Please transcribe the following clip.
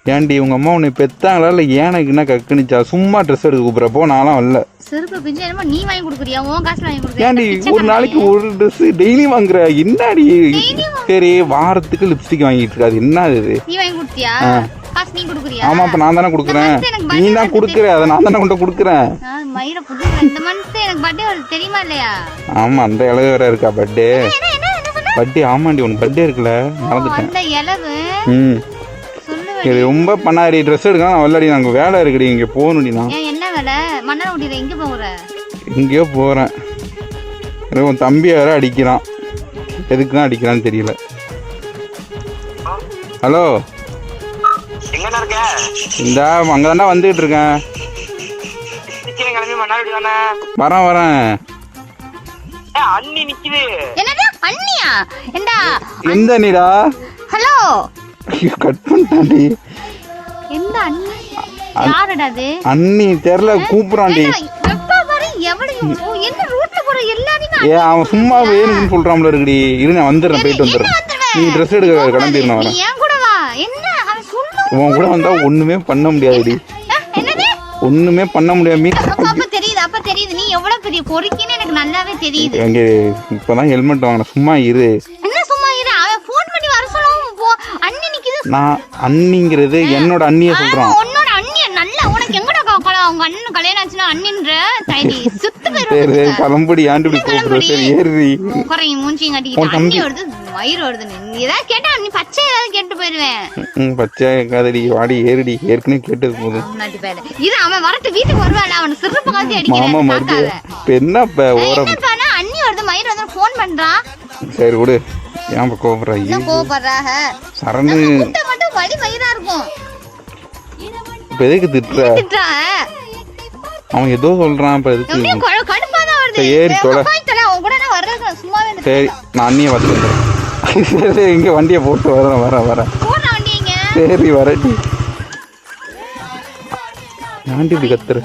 ஏன்டி உங்க அம்மா உன்னை பெத்தாங்களா இல்லை ஏனக்கு என்ன கக்குனிச்சா? சும்மா ட்ரெஸ் எடுக்க கூப்பிட்றப்போ நான்லாம் வரல. செருப்பு பிஞ்சு என்னமோ நீ வாங்கி கொடுக்குறியா? உன் காசுல வாங்கி கொடுக்குறியா? ஏன்டி ஒரு நாளைக்கு ஒரு ட்ரெஸ் டெய்லி வாங்குற? என்னடி? சரி வாரத்துக்கு லிப்ஸ்டிக் வாங்கிட்டு இருக்காது என்ன இது? நீ வாங்கி கொடுத்தியா? காசு நீ கொடுக்குறியா? ஆமா அப்ப நான் தானே கொடுக்குறேன். நீ தான் கொடுக்குற, அதை நான் தானே கொண்டு கொடுக்குறேன். மயிர புடிங்க. இந்த மந்த் எனக்கு பர்த்டே வருது தெரியுமா இல்லையா? ஆமா அந்த இளவு வேற இருக்கா பர்த்டே. பர்த்டே ஆமாண்டி உனக்கு பர்த்டே இருக்குல்ல மறந்துட்டேன். அந்த இளவு இது ரொம்ப பண்ணாடி. ட்ரெஸ் எடுக்கலாம் நான் வரலடி, நாங்கள் வேலை இருக்குடி இங்கே போகணுடி. நான் என்ன வேலை? மன்னர் ஊட்டில எங்கே போகிற? எங்கேயோ போகிறேன். உன் தம்பி வேற அடிக்கிறான். எதுக்கு தான் அடிக்கிறான்னு தெரியல. ஹலோ இந்த அங்கே தாண்டா வந்துகிட்டு இருக்கேன். வரேன் வரேன். எந்த நீடா? Hello cut பண்ணிட்டாண்டி. எந்த அண்ணி? யாரடா அது? அண்ணி தெரியல கூப்பிடுறான்டி. என்ன ரூட்ல போற எல்லாரும்? ஏ அவன் சும்மா வேணும்னு சொல்றான்ல இருக்குடி. இரு நான் வந்துடுறேன், போயிட்டு வந்துடுறேன். நீ ட்ரெஸ் எடுக்க கிளம்பிடணும். அவரை ஏன் கூட வா. என்ன அவன் சொல்லு. உன் கூட வந்தா ஒண்ணுமே பண்ண முடியாதுடி. என்னது? ஒண்ணுமே பண்ண முடியாது. அப்ப தெரியுது நீ எவ்வளவு பெரிய பொறுக்கின்னு எனக்கு நல்லாவே தெரியுது. எங்க இப்பதான் ஹெல்மெட் வாங்கின. சும்மா இரு. என்ன சும்மா இரு? அவன் ஃபோன் பண்ணி வர சொல்லுவான். அண்ணி நிக்குது. நான் அண்ணிங்கிறது என்னோட அண்ணியை சொல்றான். உன்னோட அண்ணிய நல்லா உனக்கு எங்கடா அவங்க அண்ணன் கல்யாணம் ஆச்சுன்னா அண்ணின்ற தைடி சுத்து பேரு. சரி கிளம்புடி. ஆண்டு இப்படி கூப்பிடுற. சரி ஏறி குறைய மூஞ்சியும் கட்டிக்கிட்டு அண்ணி வருது வயிறு வருது. நீ ஏதாவது கேட்டா நீ பச்சை ஏதாவது கேட்டு போயிடுவேன். பச்சை காதடி வாடி ஏறிடி. ஏற்கனவே கேட்டது போதும். இது அவன் வரட்டு வீட்டுக்கு வருவாள். அவன் சிறப்பு காத்தி அடிக்கிறான். மாமா மறுபடியும் இப்ப என்ன ஓரம் அண்ணி வருது மயிறு வந்து ஃபோன் பண்றான். சரி விடு. ஏன் கோபப்படுறா? கோபப்படுறாக சரணு மட்டும் வலி மயிரா இருக்கும். இப்ப எதுக்கு திட்டுற? அவன் ஏதோ சொல்றான். இப்ப எதுக்கு ஏறி தொலை. சரி நான் அண்ணியை பார்த்து வந்துடுறேன். சரி இங்க வண்டியை போட்டு வரேன். சரி வரட்டி. ஏன்டி இப்படி கத்துற?